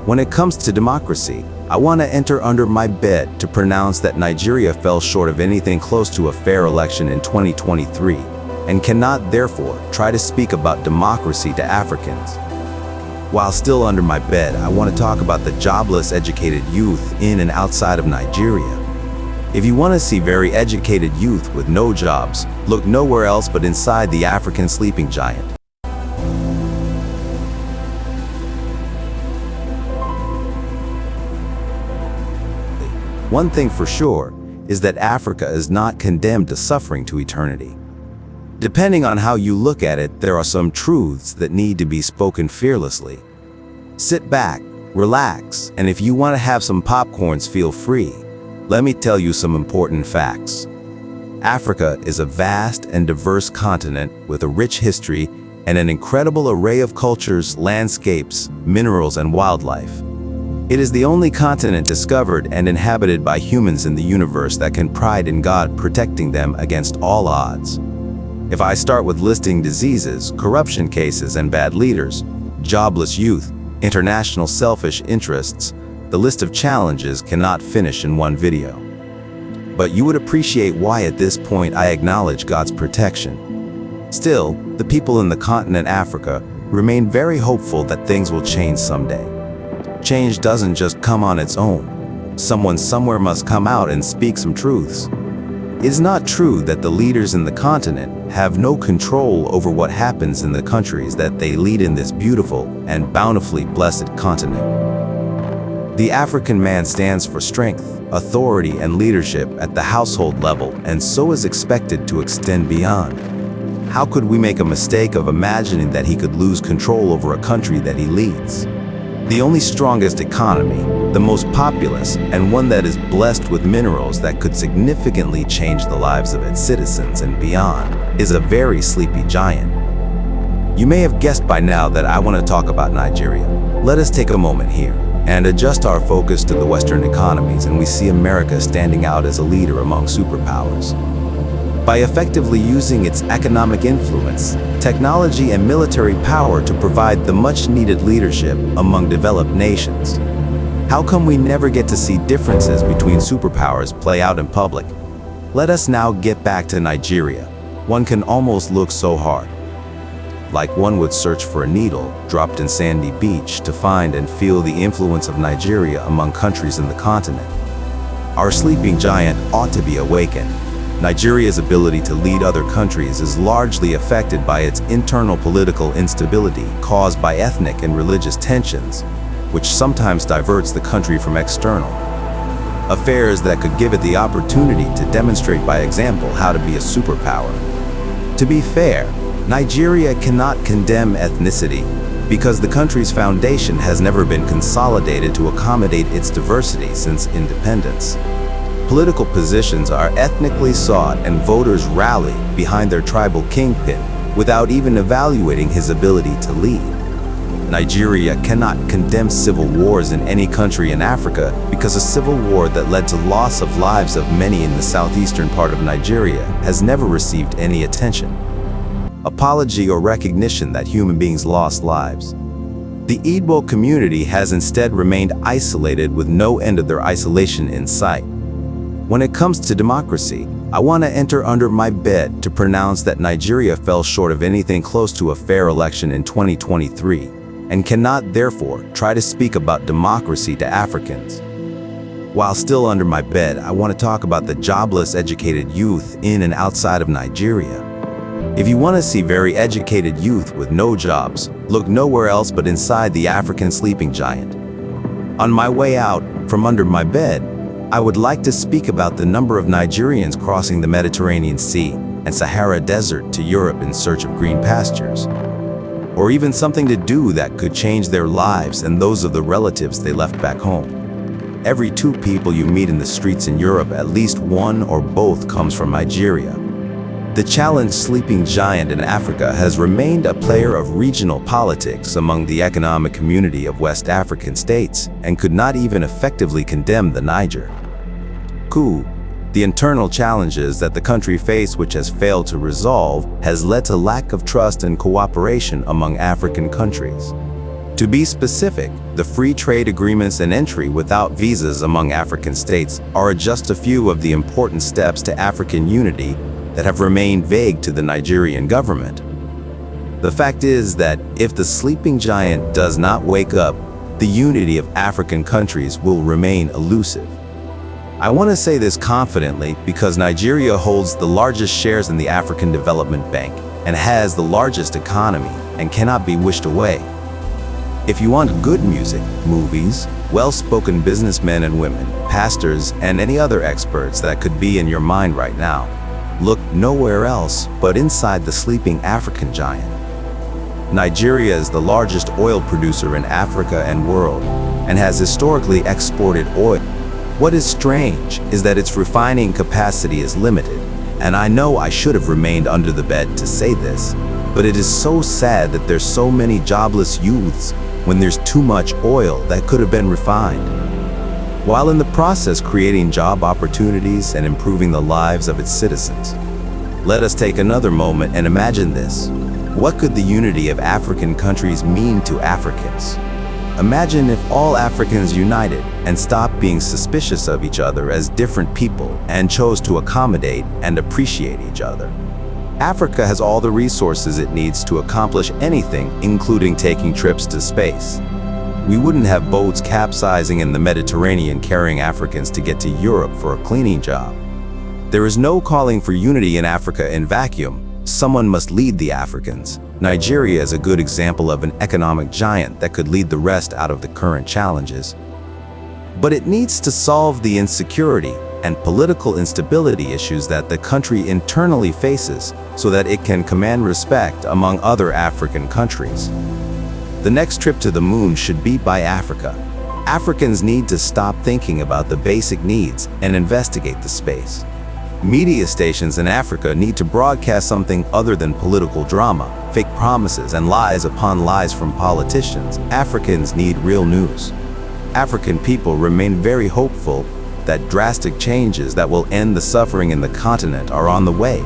When it comes to democracy, I want to enter under my bed to pronounce that Nigeria fell short of anything close to a fair election in 2023 and cannot therefore try to speak about democracy to Africans. While still under my bed, I want to talk about the jobless educated youth in and outside of Nigeria. If you want to see very educated youth with no jobs, look nowhere else but inside the African sleeping giant. One thing for sure is that Africa is not condemned to suffering to eternity. Depending on how you look at it, there are some truths that need to be spoken fearlessly. Sit back, relax, and if you want to have some popcorns, feel free. Let me tell you some important facts. Africa is a vast and diverse continent with a rich history and an incredible array of cultures, landscapes, minerals, and wildlife. It is the only continent discovered and inhabited by humans in the universe that can pride in God protecting them against all odds. If I start with listing diseases, corruption cases, and bad leaders, jobless youth, international selfish interests, the list of challenges cannot finish in one video. But you would appreciate why at this point I acknowledge God's protection. Still, the people in the continent Africa remain very hopeful that things will change someday. Change doesn't just come on its own. Someone somewhere must come out and speak some truths. It is not true that the leaders in the continent have no control over what happens in the countries that they lead in this beautiful and bountifully blessed continent. The African man stands for strength, authority, and leadership at the household level, and so is expected to extend beyond. How could we make a mistake of imagining that he could lose control over a country that he leads? The only strongest economy, the most populous, and one that is blessed with minerals that could significantly change the lives of its citizens and beyond, is a very sleepy giant. You may have guessed by now that I want to talk about Nigeria. Let us take a moment here and adjust our focus to the Western economies, and we see America standing out as a leader among superpowers. By effectively using its economic influence, technology, and military power to provide the much-needed leadership among developed nations. How come we never get to see differences between superpowers play out in public? Let us now get back to Nigeria. One can almost look so hard, like one would search for a needle dropped in sandy beach to find and feel the influence of Nigeria among countries in the continent. Our sleeping giant ought to be awakened. Nigeria's ability to lead other countries is largely affected by its internal political instability caused by ethnic and religious tensions, which sometimes diverts the country from external affairs that could give it the opportunity to demonstrate by example how to be a superpower. To be fair, Nigeria cannot condemn ethnicity because the country's foundation has never been consolidated to accommodate its diversity since independence. Political positions are ethnically sought and voters rally behind their tribal kingpin without even evaluating his ability to lead. Nigeria cannot condemn civil wars in any country in Africa because a civil war that led to loss of lives of many in the southeastern part of Nigeria has never received any attention, apology, or recognition that human beings lost lives. The Igbo community has instead remained isolated with no end of their isolation in sight. When it comes to democracy, I want to enter under my bed to pronounce that Nigeria fell short of anything close to a fair election in 2023 and cannot therefore try to speak about democracy to Africans. While still under my bed, I want to talk about the jobless educated youth in and outside of Nigeria. If you want to see very educated youth with no jobs, look nowhere else but inside the African sleeping giant. On my way out from under my bed, I would like to speak about the number of Nigerians crossing the Mediterranean Sea and Sahara Desert to Europe in search of green pastures, or even something to do that could change their lives and those of the relatives they left back home. Every 2 people you meet in the streets in Europe, at least one or both comes from Nigeria. The challenged sleeping giant in Africa has remained a player of regional politics among the economic community of West African states and could not even effectively condemn the Niger coup. The internal challenges that the country faced, which has failed to resolve, has led to lack of trust and cooperation among African countries. To be specific, the free trade agreements and entry without visas among African states are just a few of the important steps to African unity that have remained vague to the Nigerian government. The fact is that if the sleeping giant does not wake up, the unity of African countries will remain elusive. I want to say this confidently because Nigeria holds the largest shares in the African Development Bank and has the largest economy and cannot be wished away. If you want good music, movies, well-spoken businessmen and women, pastors, and any other experts that could be in your mind right now, look nowhere else but inside the sleeping African giant. Nigeria is the largest oil producer in Africa and world and has historically exported oil. What is strange is that its refining capacity is limited, and I know I should have remained under the bed to say this, but it is so sad that there's so many jobless youths when there's too much oil that could have been refined. While in the process creating job opportunities and improving the lives of its citizens. Let us take another moment and imagine this. What could the unity of African countries mean to Africans? Imagine if all Africans united and stopped being suspicious of each other as different people and chose to accommodate and appreciate each other. Africa has all the resources it needs to accomplish anything, including taking trips to space. We wouldn't have boats capsizing in the Mediterranean carrying Africans to get to Europe for a cleaning job. There is no calling for unity in Africa in vacuum. Someone must lead the Africans. Nigeria is a good example of an economic giant that could lead the rest out of the current challenges. But it needs to solve the insecurity and political instability issues that the country internally faces so that it can command respect among other African countries. The next trip to the moon should be by Africa. Africans need to stop thinking about the basic needs and investigate the space. Media stations in Africa need to broadcast something other than political drama, fake promises, and lies upon lies from politicians. Africans need real news. African people remain very hopeful that drastic changes that will end the suffering in the continent are on the way.